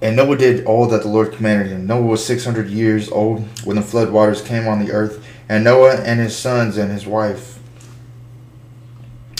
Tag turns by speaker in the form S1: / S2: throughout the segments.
S1: And Noah did all that the Lord commanded him. Noah was 600 years old when the flood waters came on the earth, and Noah and his sons and his wife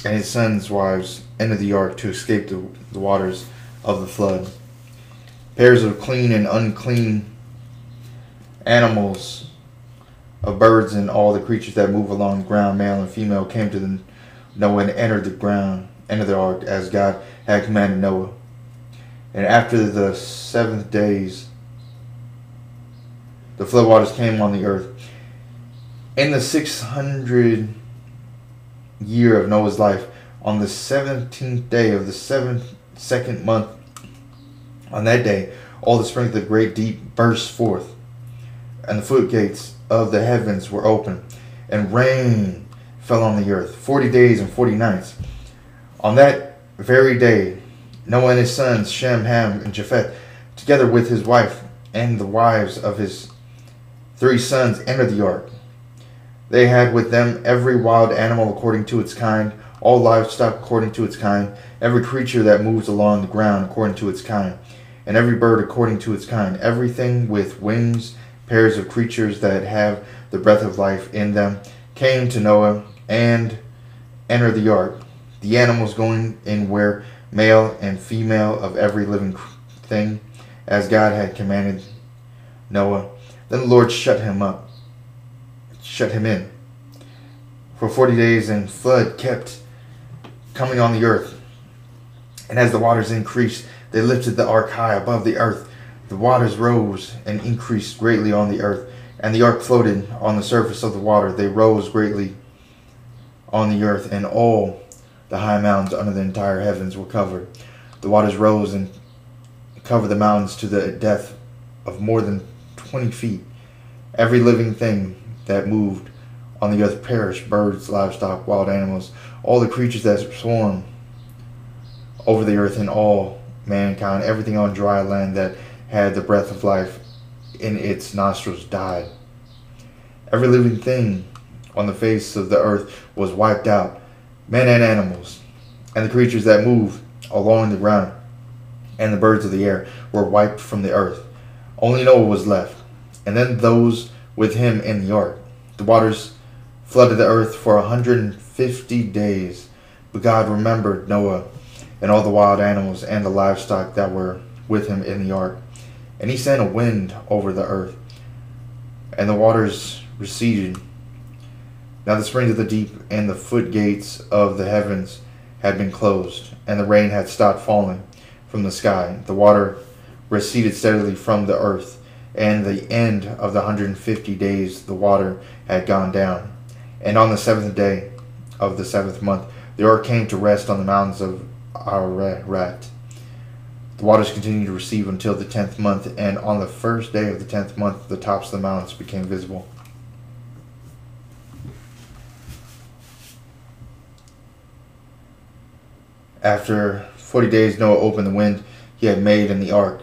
S1: and his sons' wives entered the ark to escape the waters of the flood. Pairs of clean and unclean animals, of birds and all the creatures that move along the ground, male and female, came to Noah and entered the ark as God had commanded Noah. And after the 7th days, the floodwaters came on the earth. In the 600th year of Noah's life, on the 17th day of the second month, on that day, all the springs of the great deep burst forth, and the floodgates of the heavens were open, and rain fell on the earth 40 days and 40 nights. On that very day, Noah and his sons, Shem, Ham, and Japheth, together with his wife and the wives of his 3 sons, entered the ark. They had with them every wild animal according to its kind, all livestock according to its kind, every creature that moves along the ground according to its kind, and every bird according to its kind, everything with wings, pairs of creatures that have the breath of life in them, came to Noah and entered the ark. The animals going in were male and female of every living thing, as God had commanded Noah. Then the Lord shut him in for 40 days, and flood kept coming on the earth. And as the waters increased, they lifted the ark high above the earth. The waters rose and increased greatly on the earth, and the ark floated on the surface of the water. They rose greatly on the earth, and all the high mountains under the entire heavens were covered. The waters rose and covered the mountains to the depth of more than 20 feet. Every living thing that moved on the earth perished, birds, livestock, wild animals, all the creatures that swarm over the earth, and all mankind, everything on dry land that had the breath of life in its nostrils died. Every living thing on the face of the earth was wiped out, men and animals, and the creatures that move along the ground, and the birds of the air were wiped from the earth. Only Noah was left, and then those with him in the ark. The waters flooded the earth for 150 days, but God remembered Noah and all the wild animals and the livestock that were with him in the ark. And he sent a wind over the earth, and the waters receded. Now the springs of the deep and the floodgates of the heavens had been closed, and the rain had stopped falling from the sky. The water receded steadily from the earth, and the end of the 150 days the water had gone down. And on the 7th day of the 7th month, the ark came to rest on the mountains of Ararat. The waters continued to recede until the 10th month, and on the first day of the 10th month, the tops of the mountains became visible. After 40 days, Noah opened the windows he had made in the ark,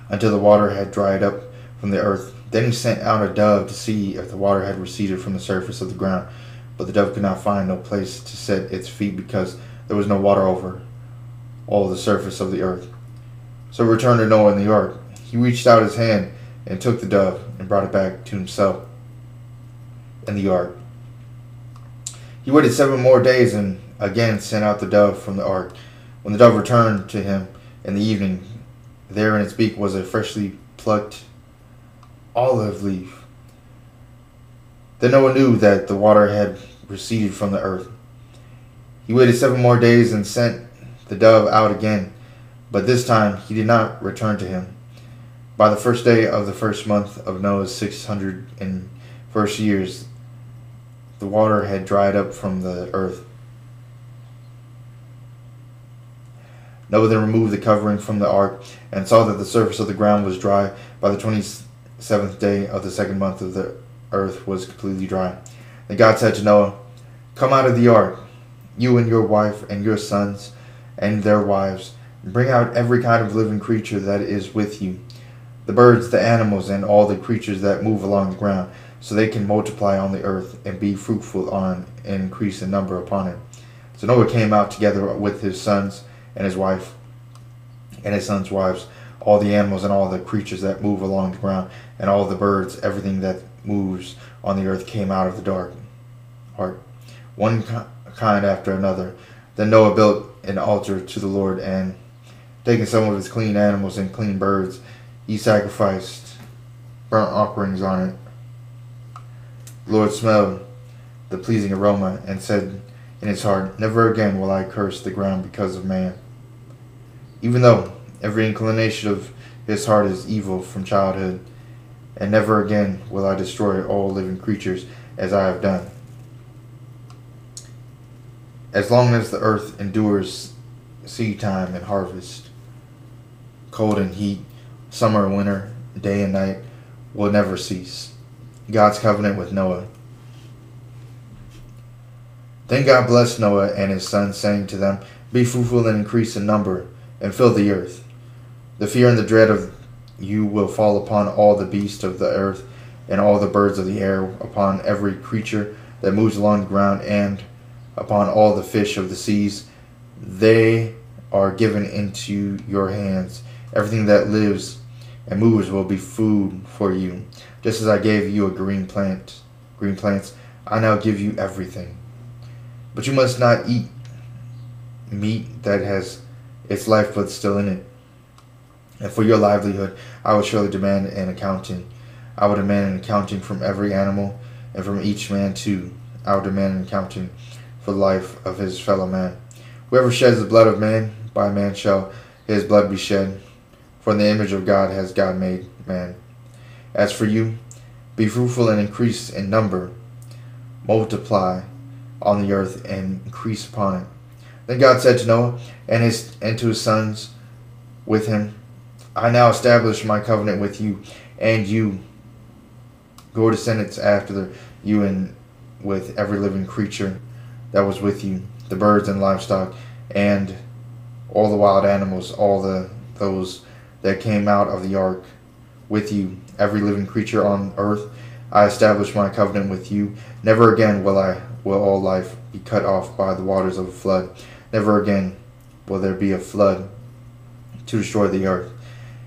S1: until the water had dried up from the earth. Then he sent out a dove to see if the water had receded from the surface of the ground. But the dove could not find no place to set its feet, because there was no water over all the surface of the earth. So he returned to Noah in the ark. He reached out his hand and took the dove and brought it back to himself in the ark. He waited 7 more days and again sent out the dove from the ark. When the dove returned to him in the evening, there in its beak was a freshly plucked olive leaf. Then Noah knew that the water had receded from the earth. He waited 7 more days and sent the dove out again, but this time he did not return to him. By the first day of the first month of Noah's 601st years, the water had dried up from the earth. Noah then removed the covering from the ark and saw that the surface of the ground was dry. By the 27th day of the 2nd month of the earth was completely dry. Then God said to Noah, "Come out of the ark, you and your wife and your sons and their wives, and bring out every kind of living creature that is with you, the birds, the animals, and all the creatures that move along the ground, so they can multiply on the earth and be fruitful on and increase in number upon it." So Noah came out together with his sons and his wife and his sons' wives, all the animals and all the creatures that move along the ground, and all the birds, everything that moves on the earth came out of the dark ark, one kind after another. Then Noah built an altar to the Lord, and taking some of his clean animals and clean birds, he sacrificed burnt offerings on it. The Lord smelled the pleasing aroma and said in his heart, "Never again will I curse the ground because of man, even though every inclination of his heart is evil from childhood, and never again will I destroy all living creatures as I have done. As long as the earth endures seed time and harvest, cold and heat, summer and winter, day and night will never cease." God's covenant with Noah. Then God blessed Noah and his sons, saying to them, "Be fruitful and increase in number, and fill the earth. The fear and the dread of you will fall upon all the beasts of the earth, and all the birds of the air, upon every creature that moves along the ground, and upon all the fish of the seas. They are given into your hands. Everything that lives and moves will be food for you. Just as I gave you a green plants, I now give you everything. But you must not eat meat that has its lifeblood still in it. And for your livelihood, I will surely demand an accounting. I will demand an accounting from every animal, and from each man too. I will demand an accounting for the life of his fellow man. Whoever sheds the blood of man, by man shall his blood be shed. For in the image of God has God made man. As for you, be fruitful and increase in number. Multiply on the earth and increase upon it." Then God said to Noah and to his sons with him, "I now establish my covenant with you and your descendants after you, and with every living creature that was with you, the birds and livestock, and all the wild animals, those that came out of the ark with you, every living creature on earth. I establish my covenant with you. Never again will all life be cut off by the waters of a flood. Never again will there be a flood to destroy the earth."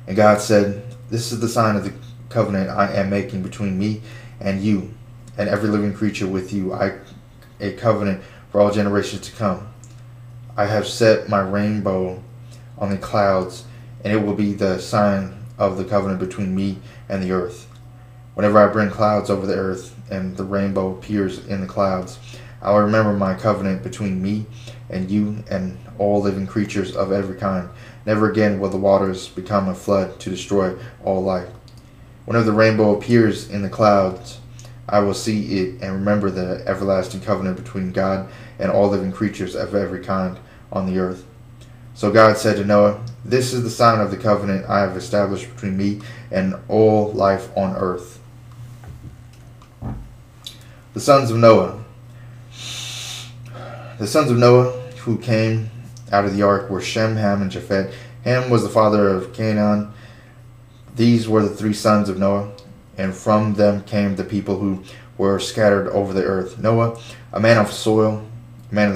S1: And God said, "This is the sign of the covenant I am making between me and you, and every living creature with you, a covenant for all generations to come. I have set my rainbow on the clouds, and it will be the sign of the covenant between me and the earth. Whenever I bring clouds over the earth, and the rainbow appears in the clouds, I will remember my covenant between me and you and all living creatures of every kind. Never again will the waters become a flood to destroy all life. Whenever the rainbow appears in the clouds, I will see it and remember the everlasting covenant between God and all living creatures of every kind on the earth." So God said to Noah, "This is the sign of the covenant I have established between me and all life on earth." The sons of Noah. The sons of Noah who came out of the ark were Shem, Ham, and Japheth. Ham was the father of Canaan. These were the three sons of Noah, and from them came the people who were scattered over the earth. Noah, a man of the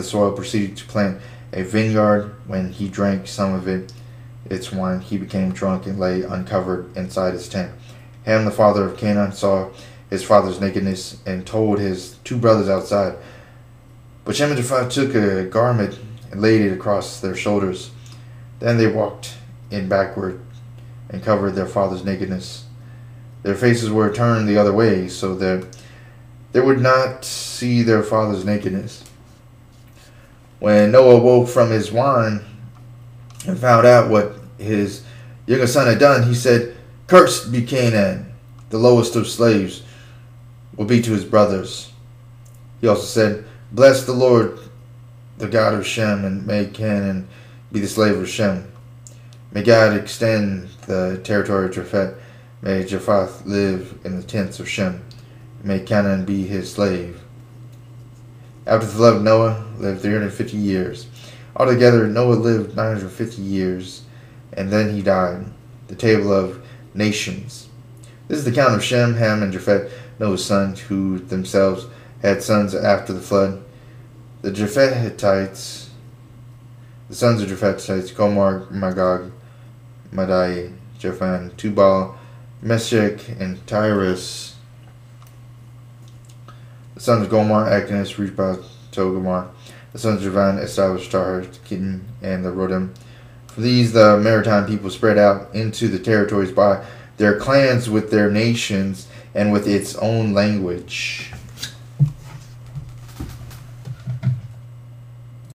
S1: soil, proceeded to plant a vineyard. When he drank some of its wine, he became drunk and lay uncovered inside his tent. Ham, the father of Canaan, saw his father's nakedness and told his two brothers outside. But Shem and Japheth took a garment and laid it across their shoulders. Then they walked in backward and covered their father's nakedness. Their faces were turned the other way, so that they would not see their father's nakedness. When Noah woke from his wine and found out what his younger son had done, he said, "Cursed be Canaan, the lowest of slaves will be to his brothers." He also said, "Bless the Lord, the God of Shem, and may Canaan be the slave of Shem. May God extend the territory of Japheth. May Japheth live in the tents of Shem. May Canaan be his slave." After the flood, Noah lived 350 years. Altogether, Noah lived 950 years, and then he died. The table of nations. This is the count of Shem, Ham, and Japheth, Noah's sons, who themselves had sons after the flood. The sons of Japhethites, Gomer, Magog, Madai, Japhan, Tubal, Meshech, and Tyrus. The sons of Gomer, Achnus, Rishbah, Togarmah. The sons of Javan established Tar, Kittim, and the Rodim. For these, the maritime people spread out into the territories by their clans with their nations and with its own language.